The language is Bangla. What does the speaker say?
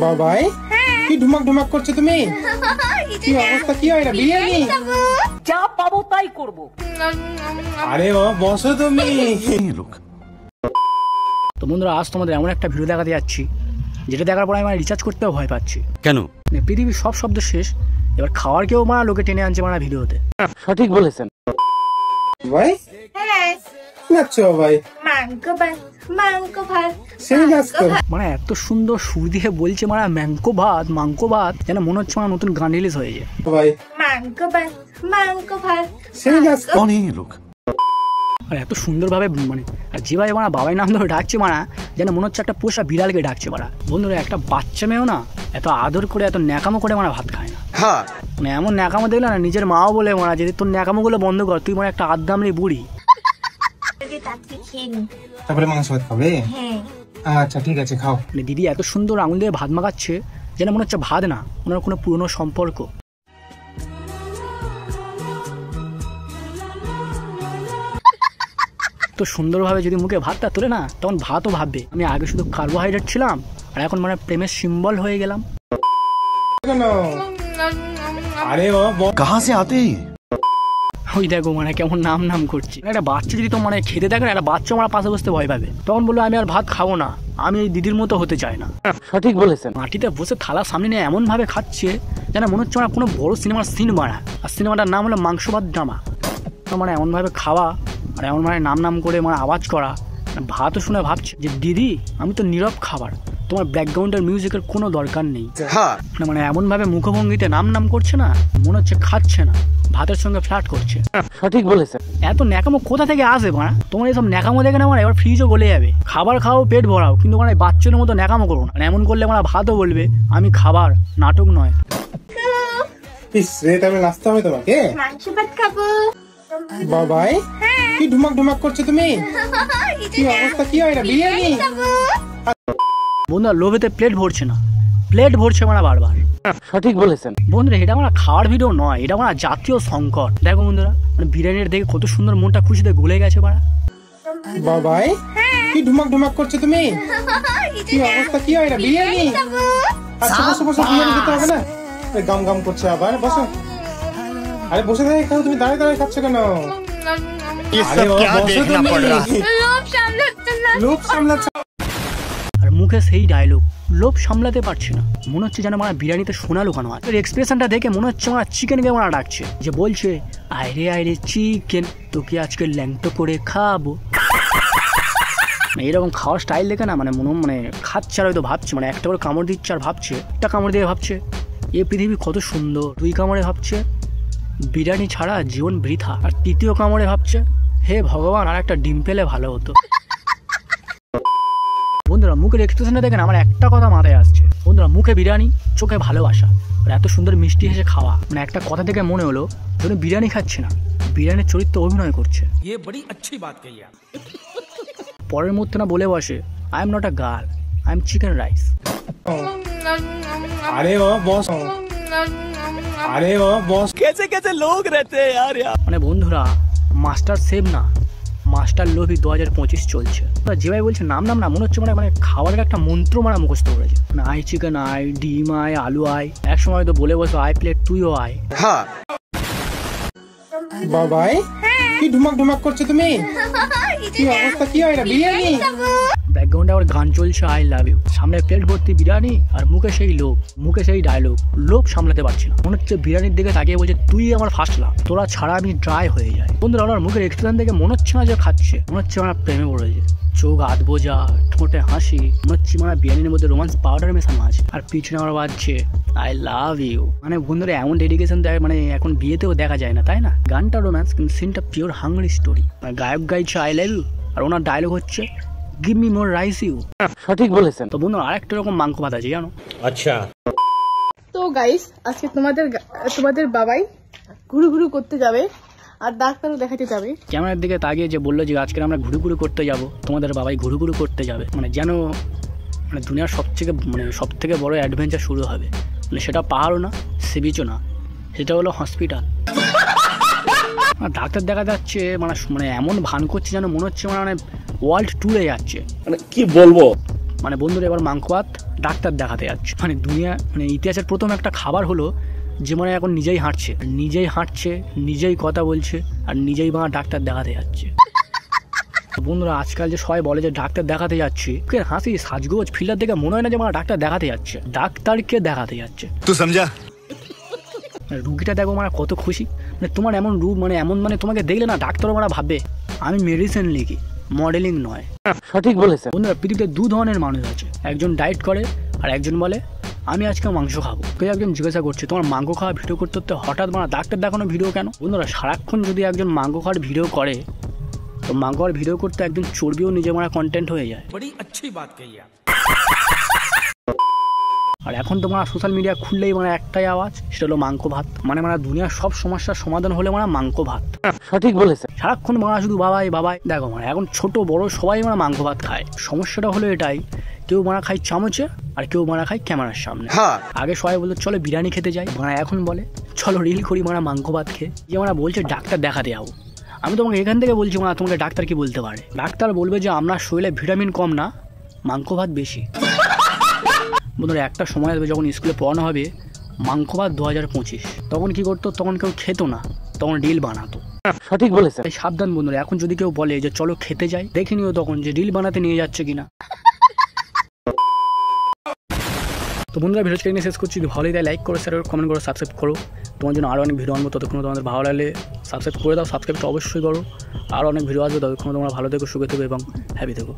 বাবাই কি ঢুমাক ঢুমাক করছো তুমি? কি অবস্থা, কি হয় না? বিরিয়ানি যা পাবো তাই করবো। আরে ও বসো তুমি। তো বন্ধুরা, আজ তোমাদের এমন একটা ভিডিও দেখাতে যাচ্ছি যেটা দেখার পর আমি রিচার্জ করতেও ভয় পাচ্ছি। কেন? পৃথিবীর সব শব্দ শেষ, এবার খাওয়ার কেউ লোকে টেনে আনছে ভিডিওতে। সঠিক বলেছেন ভাই। নাচছো ভাই? এত সুন্দর সুর দিয়ে বলছে ম্যাংকো ভাত মাংকো ভাত, যেন মনে হচ্ছে নতুন গান রিলিজ হয়েছে ভাই। আর এত সুন্দর ভাবে আর যেভাবে বাবাই নাম ধরে ডাকছে যেন মনে হচ্ছে একটা পোষা বিড়ালকে ডাকছে বন্ধুরা। একটা বাচ্চা মেয়েও না এত আদর করে এত ন্যাকামো করে ভাত খায় না। এমন ন্যাকামো দেখলে না নিজের মাও বলে যদি তোর ন্যাকামো গুলো বন্ধ কর, তুই একটা আদ্দামলি বুড়ি। তারপরে মাংস ভাত খাবে? আচ্ছা ঠিক আছে, খাও। দিদি এত সুন্দর আঙুল দিয়ে ভাত মাখাচ্ছে যেন মনে হচ্ছে ভাত না, ওনার কোনো পুরনো সম্পর্ক। তো সুন্দরভাবে যদি মুখে ভাতটা তোলে না, তখন ভাতও ভাববে আমি আগে শুধু কার্বোহাইড্রেট ছিলাম আর এখন প্রেমের সিম্বল হয়ে গেলাম। আরে ও কাহা সে আতে? ওই দেখো কেমন নাম নাম করছে। একটা বাচ্চা যদি তো খেতে দেখে না, একটা বাচ্চা পাশে বসতে ভয় পাবে, তখন বললো আমি আর ভাত খাবো না, আমি এই দিদির মতো হতে চাই না। সঠিক বলেছেন। মাটিতে বসে থালা সামনে নিয়ে এমন ভাবে খাচ্ছে যেন মনে হচ্ছে কোনো বড় সিনেমার সিন আর সিনেমাটার নাম হলো মাংস ভাত ড্রামা। এমন ভাবে খাওয়া আর এমন নাম নাম করে আওয়াজ করা। ভাতও শুনে ভাবছে যে দিদি আমি তো নীরব খাবার, তোমার ব্যাকগ্রাউন্ডের মিউজিকের কোনো দরকার নেই। এমন ভাবে মুখভঙ্গিতে নাম নাম করছে না, মনে হচ্ছে খাচ্ছে না, ভাতের সঙ্গে ফ্ল্যাট করছে। সঠিক বলেছেন। এত ন্যাকামো কোথা থেকে আসে তোমার এইসব ন্যাকামো দেখে না এবার ফ্রিজও গলে যাবে। খাবার খাও, পেট ভরাও, কিন্তু বাচ্চাদের মতো ন্যাকামো করো না। এমন করলে ভাতও বলবে আমি খাবার, নাটক নয়। নাচতে হবে তোমাকে। মাংস ভাত খাবো। বাবাই কি ঢুমাক ঢুমাক করছো তুমি? কি অবস্থা, কি হয় না? বিরিয়ানি। বন্ধুরা, লোভেতে প্লেট ভরছে না, প্লেট ভরছে বারবার। সঠিক বলেছেন। বন্ধুরা, এটা খাওয়ার ভিডিও নয়, এটা জাতীয় সংকট। দেখো বন্ধুরা, বিরিয়ানির দেখে কত সুন্দর মনটা খুশিতে গলে গেছে বাবাই কি ঢুমাক ঢুমাক করছো তুমি? কি অবস্থা, কি হয় না? বিরিয়ানি। আচ্ছা বসো বসো, বিরিয়ানি খেতে হবে না? গাম গাম করছে আবার, বসো। আরে বসে থেকে খাও, তুমি দাঁড়িয়ে দাঁড়িয়ে খাচ্ছ কেন? আর মুখে সেই ডায়লগ, লোভ সামলাতে পারছি না, মনে হচ্ছে যেন বিরিয়ানিতে সোনা লুকানো হয়। এক্সপ্রেশনটা দেখে মনে হচ্ছে চিকেনকে ডাকছে, যে বলছে আইরে আইরে চিকেন, তোকে আজকে ল্যাংটো করে খাবো। এরকম খাওয়ার স্টাইল দেখে না খাচ্ছে আর হয়তো ভাবছে একটা করে কামড় দিচ্ছে আর ভাবছে, একটা কামড় দিয়ে ভাবছে এ পৃথিবী কত সুন্দর। দুই কামড়ে ভাবছে বিরিয়ানি ছাড়া জীবন বৃথা। আর তৃতীয় কামড়ে ভাবছে হে ভগবান, আর একটা ডিম পেলে ভালো হতো। বন্ধুরা, মুখের এক্সপ্রেশনটা দেখেন আমার একটা কথা মাথায় আসছে। বন্ধুরা, মুখে বিরিয়ানি, চোখে ভালোবাসা, আর এত সুন্দর মিষ্টি হেসে খাওয়া। একটা কথা থেকে মনে হলো যেন বিরিয়ানি খাচ্ছে না, বিরিয়ানির চরিত্র অভিনয় করছে। পরের মুহূর্তে না বলে বসে I am not a girl, I am chicken rice. আরে ও বস, আরে ও বস, कैसे कैसे लोग रहते हैं यार। বন্ধুরা, মাস্টার সেভ না, মাস্টার লোভী 2025 চলছে। যেভাবে বলছে নাম নাম না, মনে হচ্ছে খাবারের একটা মন্ত্র মুখস্থ করেছে। আই চিকেন আই, ডিম আই, আলু আই, এক সময় তো বলে বসো আই প্লেট তুইও আয়। বাবাই কি ঢুমাক ঢুমাক করছো তুমি? কি অবস্থা, কি হয় না? বিরিয়ানি। ব্যাকগ্রাউন্ডে আবার গান চলছে আই লাভ ইউ, সামনে প্লেট ভর্তি বিরিয়ানি আর মুখে সেই লোভ, মুখে সেই ডায়লগ, লোভ সামলাতে পারছি না, মনে হচ্ছে বিরিয়ানির দিকে তাকিয়ে বলছে তুই আমার ফার্স্ট লাভ, তোরা ছাড়া আমি ড্রাই হয়ে যাই। বন্ধুরা, আমার মুখের এক্সপ্রেশন দেখে মনে হচ্ছে না যে খাচ্ছে, মনে হচ্ছে আমার প্রেমে পড়েছে। চোখ হাত বোঝা, ঠোঁটে হাসি, মনে হচ্ছে বিরিয়ানির মধ্যে রোমান্স পাউডার মেশানো আছে। আর পিছনে আমার বাজছে আই লাভ ইউ। বন্ধুরা, এমন ডেডিকেশন দেয় এখন বিয়েতেও দেখা যায় না, তাই না? গানটা রোম্যান্স, কিন্তু সিনটা পিওর হাংরি স্টোরি। গায়ক গাইছে আই লাভ ইউ আর ওনার ডায়লগ হচ্ছে give me more rice you. সঠিক বলেছেন। তো বন্ধু, আরেকটা রকম মাংস ভাত আছে জানো? আচ্ছা। তো গাইস, আজকে তোমাদের বাবাই ঘুরু ঘুরু করতে যাবে আর ডাক্তারও দেখাতে যাবে। ক্যামেরার দিকে তাকিয়ে যে বললো যে আজকে আমরা ঘুরু ঘুরু করতে যাব, তোমাদের বাবাই ঘুরু ঘুরু করতে যাবে, যেন দুনিয়ার সব থেকে বড় অ্যাডভেঞ্চার শুরু হবে। সেটা পাহাড়ও না, সি বিচও না, সেটা হলো হসপিটাল। ডাক্তার দেখা যাচ্ছে এমন ভান করছে যেন মনে হচ্ছে ওয়ার্ল্ড ট্যুরে যাচ্ছে। কি বলবো বন্ধুরা, এবার মাংস ভাত ডাক্তার দেখাতে যাচ্ছে। মানে দুনিয়া মানে ইতিহাসের প্রথম একটা খাবার হলো যে মানে এখন নিজেই হাঁটছে, নিজেই কথা বলছে আর নিজেই বাঁ ডাক্তার দেখাতে যাচ্ছে। বন্ধুরা আজকাল যে সবাই বলে যে ডাক্তার দেখাতে যাচ্ছি, হাসি সাজগোজ ফিল্টার দেখে মনে হয় না যে আমার ডাক্তার দেখাতে যাচ্ছে, ডাক্তারকে দেখাতে যাচ্ছে। তুই সমঝা? রুগীটা দেখো মানে কত খুশি, মানে তোমার এমন রূপ মানে এমন মানে তোমাকে দেখলে না ডাক্তারও মানে ভাববে আমি মেডিসিন লিখি, মডেলিং নয়। সঠিক বলেছেন। বন্ধুরা পৃথিবীতে দু ধরনের মানুষ আছে, একজন ডায়েট করে আর একজন বলে আমি আজকে মাংস খাবো। কেউ একজন জিজ্ঞাসা করছে তোমার মাংস খাওয়া ভিডিও করতে করতে হঠাৎ মানে ডাক্তার দেখানো ভিডিও কেন? বন্ধুরা সারাক্ষণ যদি একজন মাংস খাওয়ার ভিডিও করে তো মাংস খাওয়ার ভিডিও করতে একজন চর্বিও নিজে মারা কন্টেন্ট হয়ে যায়। আর এখন তোমরা সোশ্যাল মিডিয়া খুললেই মানে একটাই আওয়াজ, সেটা হলো মাংস ভাত। মানে দুনিয়ার সব সমস্যার সমাধান হলে মাংস ভাত। সঠিক বলেছেন। সারাক্ষণ শুধু বাবাই। দেখো এখন ছোট বড় সবাই মাংস ভাত খায়। সমস্যাটা হলো এটাই, কেউ খায় চামচে আর কেউ খায় ক্যামেরার সামনে। আগে সবাই বলতো চলো বিরিয়ানি খেতে যাই, এখন বলে চলো রিল করি মাংস ভাত খেয়ে। যে বলছে ডাক্তার দেখাতে যাবো। আমি তোমাকে এখান থেকে বলছি তোমাকে ডাক্তার কি বলতে পারে? ডাক্তার বলবে যে আপনার শরীরে ভিটামিন কম না, মাংস ভাত বেশি। বন্ধুরা একটা সময় আসবে যখন স্কুলে পড়ানো হবে মাংস ভাত 2025, তখন কি করতো? তখন কেউ খেতো না, তখন রিল বানাতো। সঠিক বলেছেন। সাবধান বন্ধুরা, এখন যদি কেউ বলে যে চলো খেতে যাই, দেখে নিও তখন যে রিল বানাতে নিয়ে যাচ্ছে কিনা। তো বন্ধুরা ভিডিওটা এখানে শেষ করছি। যদি ভালোই তাই লাইক করো, শেয়ার করো, কমেন্ট করো, সাবস্ক্রাইব করো। তোমার জন্য আরও অনেক ভিডিও আনবো, ততক্ষণ তোমাদের ভালো লাগলে সাবস্ক্রাইব করে দাও। সাবস্ক্রাইব তো অবশ্যই করো, আরও অনেক ভিডিও আসবে, ততক্ষণ তোমরা ভালো থেকো, সুখে থেকো এবং হ্যাপি থেকো।